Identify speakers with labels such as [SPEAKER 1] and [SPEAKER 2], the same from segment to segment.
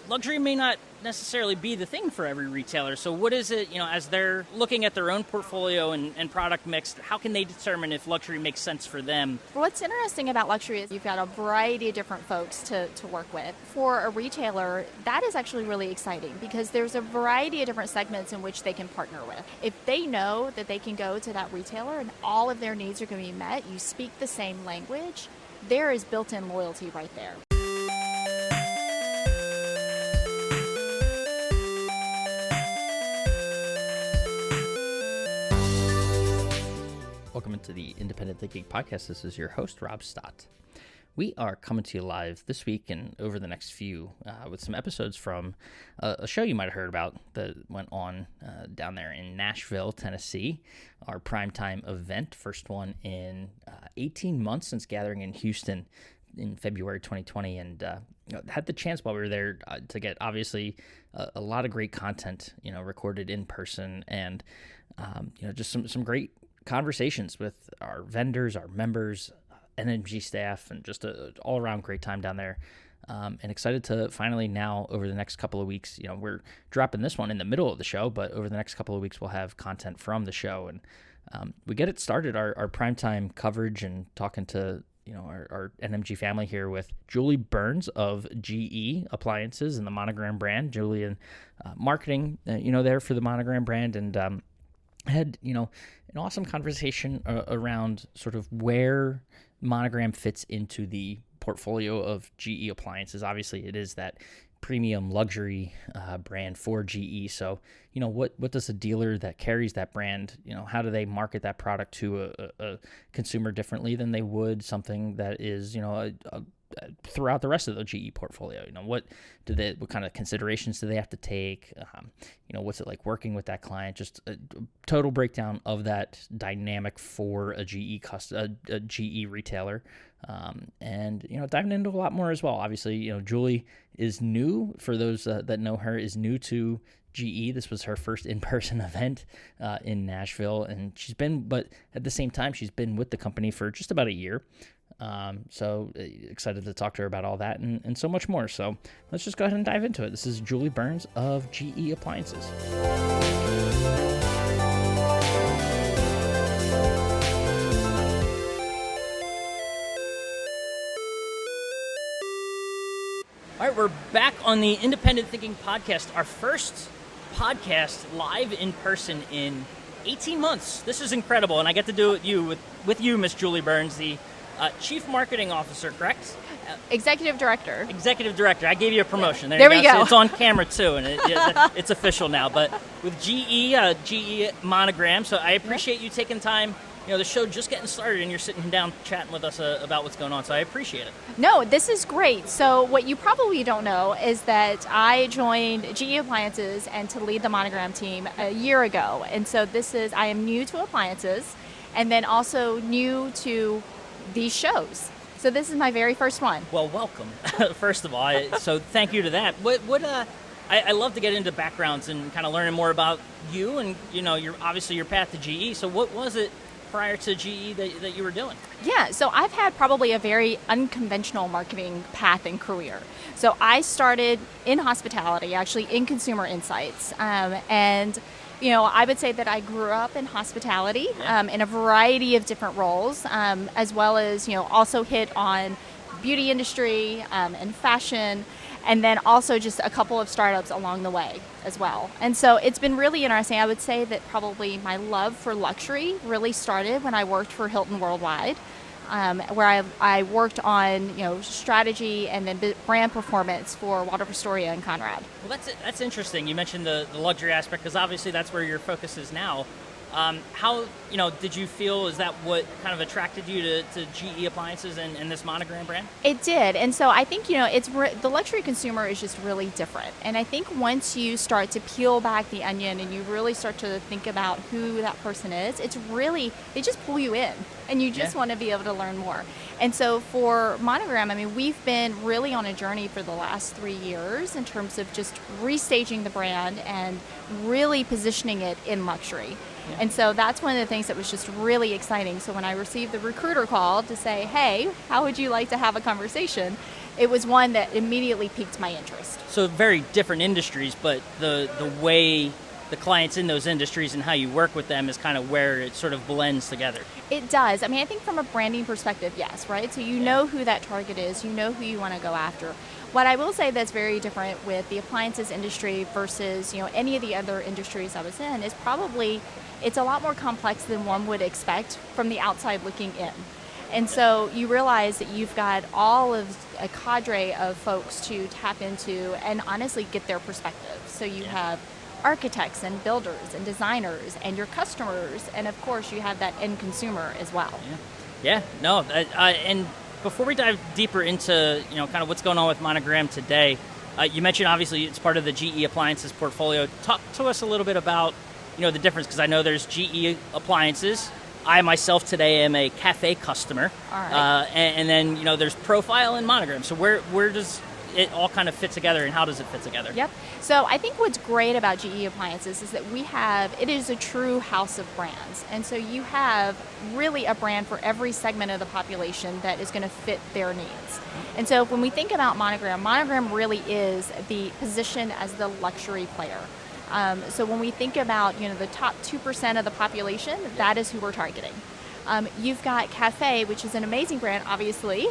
[SPEAKER 1] luxury may not necessarily be the thing for every retailer. So what is it, as they're looking at their own portfolio and product mix, how can they determine if luxury makes sense for them?
[SPEAKER 2] What's interesting about luxury is you've got a variety of different folks to work with. For a retailer, that is actually really exciting because there's a variety of different segments in which they can partner with. If they know that they can go to that retailer and all of their needs are going to be met, you speak the same language, there is built-in loyalty right there.
[SPEAKER 1] Welcome to the Independent Thinking Podcast. This is your host, Rob Stott. We are coming to you live this week and over the next few with some episodes from a show you might have heard about that went on down there in Nashville, Tennessee, our primetime event, first one in 18 months since gathering in Houston in February 2020, and had the chance while we were there to get obviously a lot of great content, recorded in person, and just some great conversations with our vendors, our members, NMG staff, and just an all-around great time down there. And excited to finally now, over the next couple of weeks, we're dropping this one in the middle of the show, but over the next couple of weeks, we'll have content from the show. And we get it started, our primetime coverage, and talking to our NMG family here with Julie Burns of GE Appliances and the Monogram brand. Julie in marketing, there for the Monogram brand, and had, an awesome conversation around sort of where Monogram fits into the portfolio of GE Appliances. Obviously, it is that premium luxury brand for GE. So, what does a dealer that carries that brand, how do they market that product to a consumer differently than they would something that is, throughout the rest of the GE portfolio? What kind of considerations do they have to take? What's it like working with that client? Just a total breakdown of that dynamic for a GE retailer, and diving into a lot more as well. Obviously, Julie is new. For those that know her, is new to GE. This was her first in-person event in Nashville, and but at the same time, she's been with the company for just about a year. So excited to talk to her about all that and so much more. So let's just go ahead and dive into it. This is Julie Burns of GE Appliances. All right, we're back on the Independent Thinking Podcast, our first podcast live in person in 18 months. This is incredible, and I get to do it with you, Miss Julie Burns, the Chief Marketing Officer, correct?
[SPEAKER 2] Executive Director.
[SPEAKER 1] Executive Director. I gave you a promotion.
[SPEAKER 2] There we go.
[SPEAKER 1] So it's on camera, too, and it's official now. But with GE Monogram, so I appreciate you taking time. The show just getting started, and you're sitting down chatting with us about what's going on, so I appreciate it. No,
[SPEAKER 2] this is great. So what you probably don't know is that I joined GE Appliances and to lead the Monogram team a year ago. And so I am new to appliances and then also new to these shows. So this is my very first one.
[SPEAKER 1] Well, welcome, first of all. So thank you to that. I love to get into backgrounds and kind of learning more about you and, your path to GE. So what was it prior to GE that you were doing?
[SPEAKER 2] Yeah, so I've had probably a very unconventional marketing path and career. So I started in hospitality, actually in consumer insights, and I would say that I grew up in hospitality in a variety of different roles, as well as, also hit on beauty industry and fashion, and then also just a couple of startups along the way as well. And so it's been really interesting. I would say that probably my love for luxury really started when I worked for Hilton Worldwide, where I worked on strategy and then brand performance for Waldorf Astoria and Conrad.
[SPEAKER 1] Well, that's interesting. You mentioned the luxury aspect because obviously that's where your focus is now. How did you feel? Is that what kind of attracted you to GE Appliances and this Monogram brand?
[SPEAKER 2] It did, and so I think the luxury consumer is just really different. And I think once you start to peel back the onion and you really start to think about who that person is, they just pull you in, and you just want to be able to learn more. And so for Monogram, we've been really on a journey for the last 3 years in terms of just restaging the brand and really positioning it in luxury. Yeah. And so that's one of the things that was just really exciting. So when I received the recruiter call to say, hey, how would you like to have a conversation? it was one that immediately piqued my interest.
[SPEAKER 1] So very different industries, but the way the clients in those industries and how you work with them is kind of where it sort of blends together.
[SPEAKER 2] It does. I mean, I think from a branding perspective, yes, right? So you know who that target is, you know who you want to go after. What I will say that's very different with the appliances industry versus, any of the other industries I was in is probably it's a lot more complex than one would expect from the outside looking in. And so you realize that you've got all of a cadre of folks to tap into and honestly get their perspective. So you have architects and builders and designers and your customers, and of course you have that end consumer as well.
[SPEAKER 1] And before we dive deeper into kind of what's going on with Monogram today, you mentioned obviously it's part of the GE Appliances portfolio. Talk to us a little bit about the difference, because I know there's GE Appliances. I myself today am a cafe customer.
[SPEAKER 2] All right.
[SPEAKER 1] And then there's Profile and Monogram. So where does it all kind of fit together, and how does it fit together?
[SPEAKER 2] Yep. So I think what's great about GE Appliances is that it is a true house of brands. And so you have really a brand for every segment of the population that is going to fit their needs. And so when we think about Monogram really is the position as the luxury player. So when we think about the top 2% of the population, that is who we're targeting. You've got Cafe, which is an amazing brand, obviously.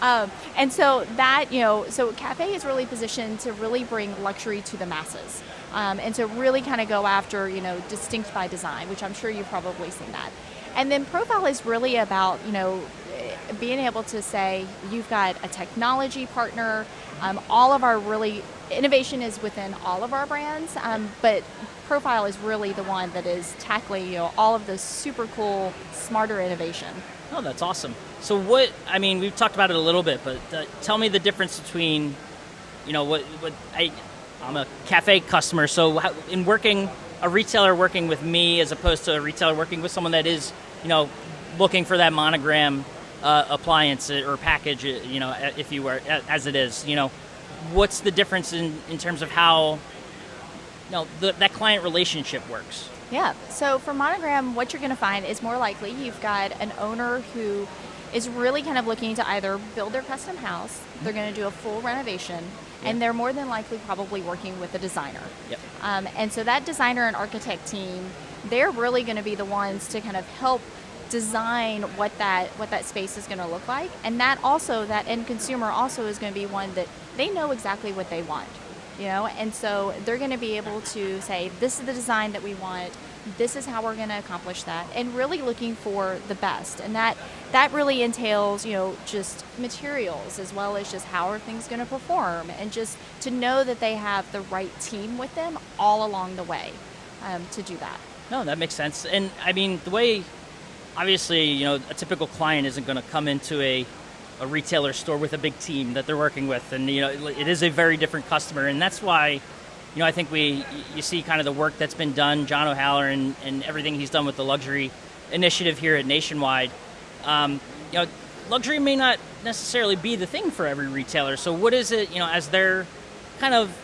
[SPEAKER 2] And so that, so Cafe is really positioned to really bring luxury to the masses. And to really kind of go after, distinct by design, which I'm sure you've probably seen that. And then Profile is really about, being able to say you've got a technology partner. All of our innovation is within all of our brands, but Profile is really the one that is tackling all of the super cool, smarter innovation.
[SPEAKER 1] Oh, that's awesome. So we've talked about it a little bit, but tell me the difference between, I'm a cafe customer, so in working, a retailer working with me as opposed to a retailer working with someone that is, looking for that Monogram appliance or package, if you were, as it is, what's the difference in terms of how that client relationship works?
[SPEAKER 2] Yeah, so for Monogram, what you're going to find is more likely you've got an owner who is really kind of looking to either build their custom house, they're going to do a full renovation, and they're more than likely probably working with a designer.
[SPEAKER 1] Yep.
[SPEAKER 2] And so that designer and architect team, they're really going to be the ones to kind of help design what that space is going to look like, and that end consumer also is going to be one that they know exactly what they want, and so they're going to be able to say, this is the design that we want, this is how we're going to accomplish that, and really looking for the best. And that really entails just materials as well as just how are things going to perform, and just to know that they have the right team with them all along the way to do that.
[SPEAKER 1] No, that makes sense. And I mean, the way, obviously, a typical client isn't going to come into a retailer store with a big team that they're working with, and it is a very different customer, and that's why I think you see kind of the work that's been done, John O'Halloran and everything he's done with the luxury initiative here at Nationwide. Luxury may not necessarily be the thing for every retailer. So what is it, as they're kind of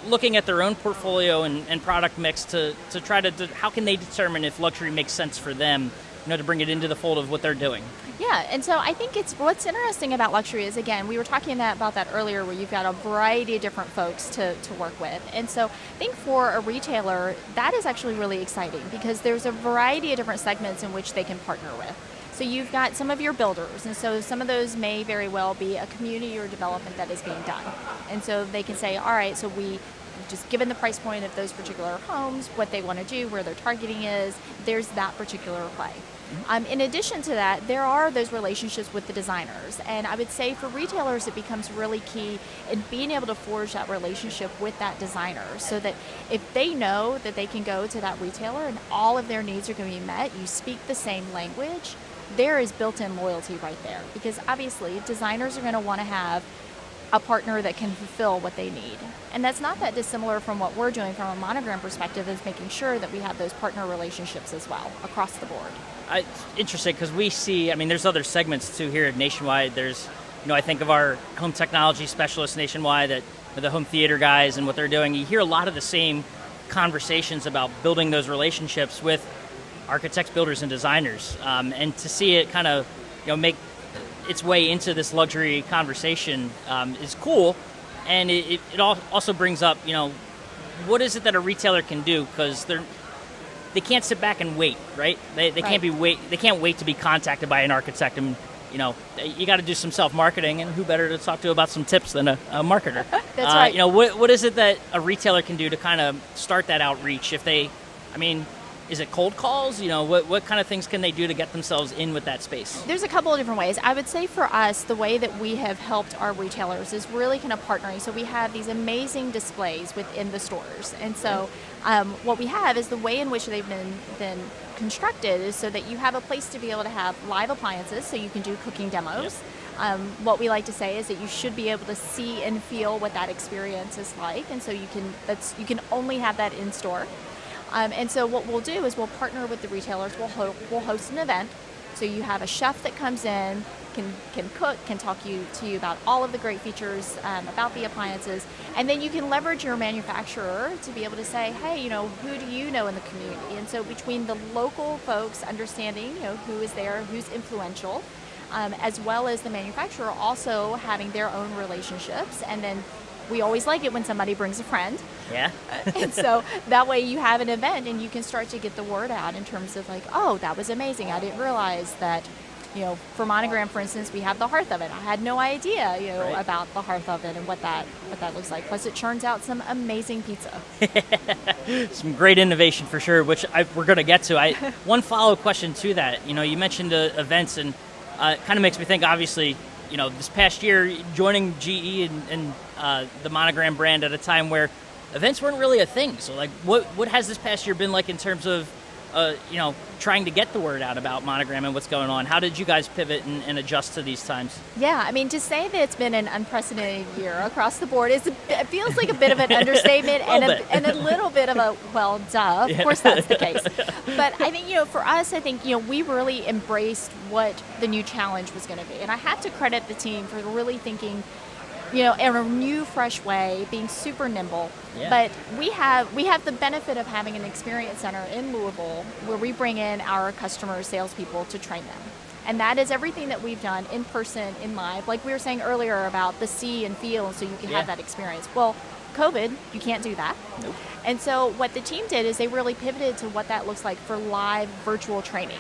[SPEAKER 1] looking at their own portfolio and product mix to try to how can they determine if luxury makes sense for them, to bring it into the fold of what they're doing?
[SPEAKER 2] Yeah, and so I think what's interesting about luxury is, again, we were talking about that earlier, where you've got a variety of different folks to work with. And so I think for a retailer, that is actually really exciting, because there's a variety of different segments in which they can partner with. So you've got some of your builders, and so some of those may very well be a community or development that is being done. And so they can say, all right, so we just given the price point of those particular homes, what they want to do, where their targeting is, there's that particular play. In addition to that, there are those relationships with the designers. And I would say for retailers, it becomes really key in being able to forge that relationship with that designer, so that if they know that they can go to that retailer and all of their needs are going to be met, you speak the same language, there is built-in loyalty right there. Because obviously, designers are going to want to have a partner that can fulfill what they need. And that's not that dissimilar from what we're doing from a Monogram perspective, is making sure that we have those partner relationships as well across the board.
[SPEAKER 1] Interesting, because we see, there's other segments too here at Nationwide. There's, I think of our home technology specialists nationwide, that the home theater guys and what they're doing. You hear a lot of the same conversations about building those relationships with architects, builders, and designers. And to see it kind of, make its way into this luxury conversation is cool, and it also brings up, what is it that a retailer can do, because they can't sit back and wait, right? They
[SPEAKER 2] Right.
[SPEAKER 1] can't wait to be contacted by an architect, and you got to do some self-marketing, and who better to talk to about some tips than a marketer?
[SPEAKER 2] That's right.
[SPEAKER 1] What is it that a retailer can do to kind of start that outreach? Is it cold calls? What kind of things can they do to get themselves in with that space?
[SPEAKER 2] There's a couple of different ways. I would say for us, the way that we have helped our retailers is really kind of partnering. So we have these amazing displays within the stores. And so what we have is the way in which they've been constructed is so that you have a place to be able to have live appliances, so you can do cooking demos. Yep. What we like to say is that you should be able to see and feel what that experience is like. And so you can only have that in store. And so what we'll do is we'll partner with the retailers. We'll host an event. So you have a chef that comes in, can cook, can talk to you about all of the great features about the appliances, and then you can leverage your manufacturer to be able to say, hey, who do you know in the community? And so between the local folks understanding, who is there, who's influential, as well as the manufacturer also having their own relationships, and then we always like it when somebody brings a friend.
[SPEAKER 1] Yeah.
[SPEAKER 2] And so that way you have an event and you can start to get the word out in terms of like, oh, that was amazing. I didn't realize that, for Monogram, for instance, we have the hearth oven. I had no idea,
[SPEAKER 1] Right.
[SPEAKER 2] about the hearth oven and what that looks like. Plus it churns out some amazing pizza.
[SPEAKER 1] Some great innovation for sure, which we're going to get to. One follow-up question to that. You mentioned events, and it kind of makes me think, obviously, this past year, joining GE and the Monogram brand at a time where events weren't really a thing. So, like, what has this past year been like in terms of, trying to get the word out about Monogram and what's going on? How did you guys pivot and adjust to these times?
[SPEAKER 2] Yeah, to say that it's been an unprecedented year across the board it feels like a bit of an understatement and a little bit of a, well, duh, of course that's the case. But I think, for us, we really embraced what the new challenge was going to be. And I have to credit the team for really thinking, in a new, fresh way, being super nimble.
[SPEAKER 1] Yeah.
[SPEAKER 2] But we have the benefit of having an experience center in Louisville where we bring in our customer salespeople to train them. And that is everything that we've done in person, in live. Like we were saying earlier about the see and feel, so you can have that experience. Well, COVID, you can't do that.
[SPEAKER 1] Nope.
[SPEAKER 2] And so what the team did is they really pivoted to what that looks like for live virtual training.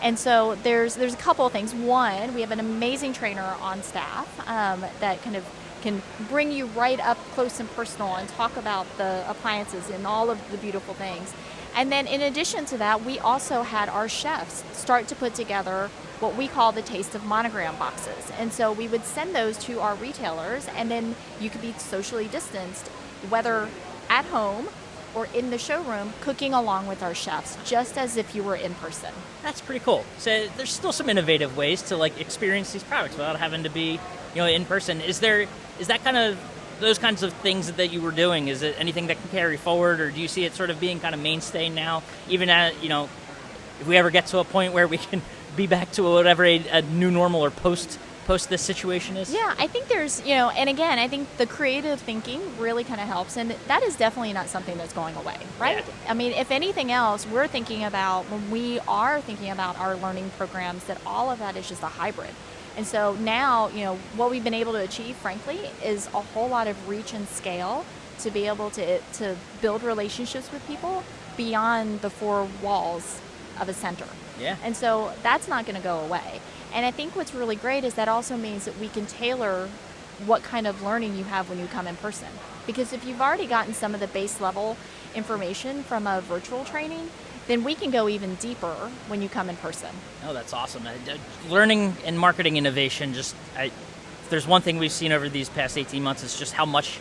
[SPEAKER 2] And so there's a couple of things. One, we have an amazing trainer on staff that kind of can bring you right up close and personal and talk about the appliances and all of the beautiful things. And then in addition to that, we also had our chefs start to put together what we call the Taste of Monogram boxes. And so we would send those to our retailers, and then you could be socially distanced, whether at home or in the showroom, cooking along with our chefs, just as if you were in person.
[SPEAKER 1] That's pretty cool. So there's still some innovative ways to experience these products without having to be, in person. Is that kind of those kinds of things that you were doing? Is it anything that can carry forward, or do you see it sort of being kind of mainstay now, even at, if we ever get to a point where we can be back to whatever a new normal or post this situation is?
[SPEAKER 2] Yeah, I think there's, and again, I think the creative thinking really kind of helps, and that is definitely not something that's going away, right?
[SPEAKER 1] Yeah.
[SPEAKER 2] If anything else, we're thinking about, when we are thinking about our learning programs, that all of that is just a hybrid. And so now, what we've been able to achieve, frankly, is a whole lot of reach and scale to be able to build relationships with people beyond the four walls of a center.
[SPEAKER 1] Yeah.
[SPEAKER 2] And so that's not going to go away. And I think what's really great is that also means that we can tailor what kind of learning you have when you come in person. Because if you've already gotten some of the base level information from a virtual training, then we can go even deeper when you come in person.
[SPEAKER 1] Oh, that's awesome. Learning and marketing innovation, if there's one thing we've seen over these past 18 months, it's just how much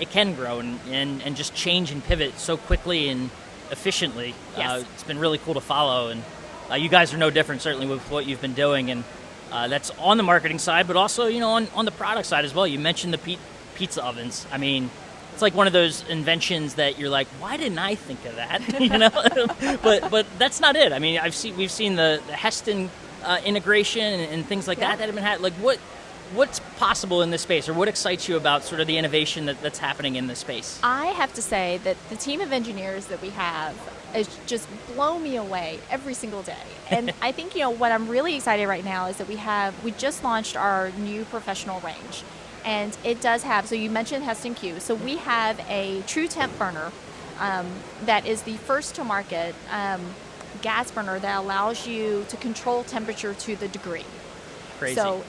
[SPEAKER 1] it can grow and just change and pivot so quickly and efficiently.
[SPEAKER 2] Yes.
[SPEAKER 1] It's been really cool to follow, and you guys are no different, certainly, with what you've been doing, and that's on the marketing side, but also, on the product side as well. You mentioned the pizza ovens. It's like one of those inventions that you're like, why didn't I think of that? But that's not it. We've seen the Heston integration and things like that have been had. Like, what's possible in this space, or what excites you about sort of the innovation that's happening in this space?
[SPEAKER 2] I have to say that the team of engineers that we have is just blow me away every single day. And I think, what I'm really excited right now is that we just launched our new professional range. And it does have, so you mentioned Heston Q. So we have a true temp burner that is the first to market gas burner that allows you to control temperature to the degree.
[SPEAKER 1] Crazy.
[SPEAKER 2] So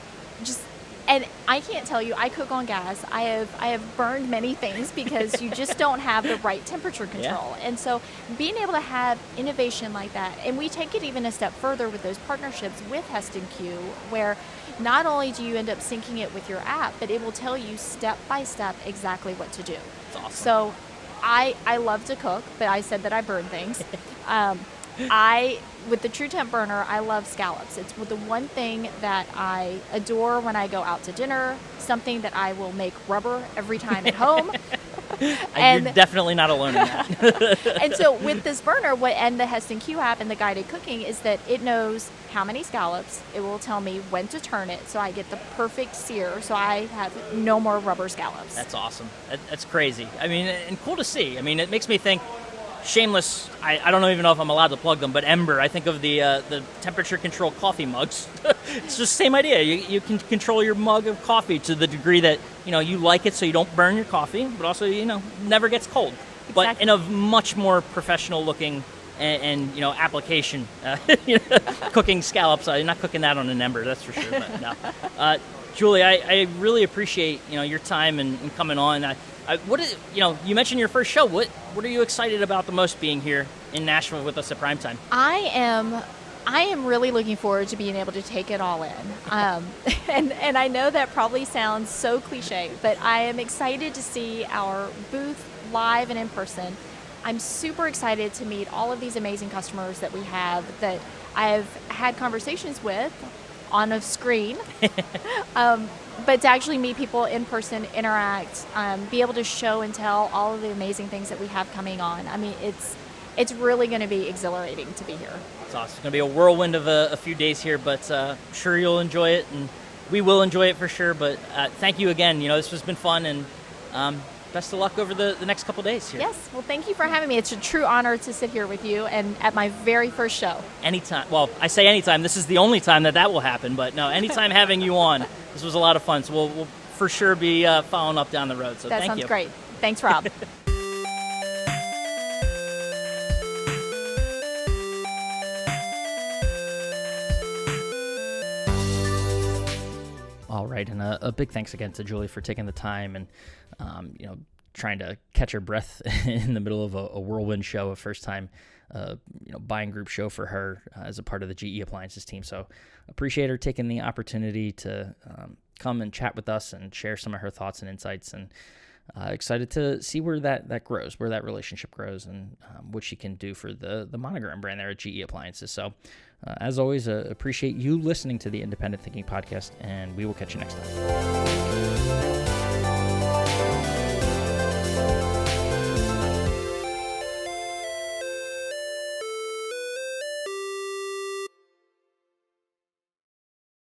[SPEAKER 2] and I can't tell you, I cook on gas. I have burned many things because you just don't have the right temperature control.
[SPEAKER 1] Yeah.
[SPEAKER 2] And so being able to have innovation like that, and we take it even a step further with those partnerships with Heston Q, where not only do you end up syncing it with your app, but it will tell you step by step exactly what to do.
[SPEAKER 1] That's awesome.
[SPEAKER 2] So I love to cook, but I said that I burn things. With the True Temp burner, I love scallops. It's the one thing that I adore when I go out to dinner, something that I will make rubber every time at home.
[SPEAKER 1] And you're definitely not alone in that.
[SPEAKER 2] And so with this burner, and the Heston Q app and the guided cooking is that it knows how many scallops. It will tell me when to turn it so I get the perfect sear so I have no more rubber scallops.
[SPEAKER 1] That's awesome. That's crazy. I mean, and cool to see. I mean, it makes me think, shameless, I don't even know if I'm allowed to plug them, but Ember, I think of the temperature control coffee mugs. It's just the same idea. You can control your mug of coffee to the degree that, you like it so you don't burn your coffee, but also, never gets cold.
[SPEAKER 2] Exactly.
[SPEAKER 1] But in a much more professional looking and application, cooking scallops. You're not cooking that on an Ember, that's for sure. But no. Julie, I really appreciate, your time and coming on. You mentioned your first show. What are you excited about the most being here in Nashville with us at Primetime?
[SPEAKER 2] I am really looking forward to being able to take it all in. And I know that probably sounds so cliche, but I am excited to see our booth live and in person. I'm super excited to meet all of these amazing customers that we have that I've had conversations with on a screen. But to actually meet people in person, interact, be able to show and tell all of the amazing things that we have coming on. I mean, it's really going to be exhilarating to be here.
[SPEAKER 1] It's awesome. It's going to be a whirlwind of a few days here, but I'm sure you'll enjoy it, and we will enjoy it for sure. But thank you again. This has been fun, and best of luck over the next couple days here.
[SPEAKER 2] Yes. Well, thank you for having me. It's a true honor to sit here with you and at my very first show.
[SPEAKER 1] Anytime. Well, I say anytime. This is the only time that will happen. But no, anytime having you on. This was a lot of fun. So we'll for sure be following up down the road. So
[SPEAKER 2] that
[SPEAKER 1] thank you.
[SPEAKER 2] That sounds great. Thanks, Rob.
[SPEAKER 1] All right, and a big thanks again to Julie for taking the time and trying to catch her breath in the middle of a whirlwind show, a first time buying group show for her as a part of the GE Appliances team. So appreciate her taking the opportunity to come and chat with us and share some of her thoughts and insights, and excited to see where that grows, where that relationship grows, and what she can do for the Monogram brand there at GE Appliances. So as always, appreciate you listening to the Independent Thinking Podcast, and we will catch you next time.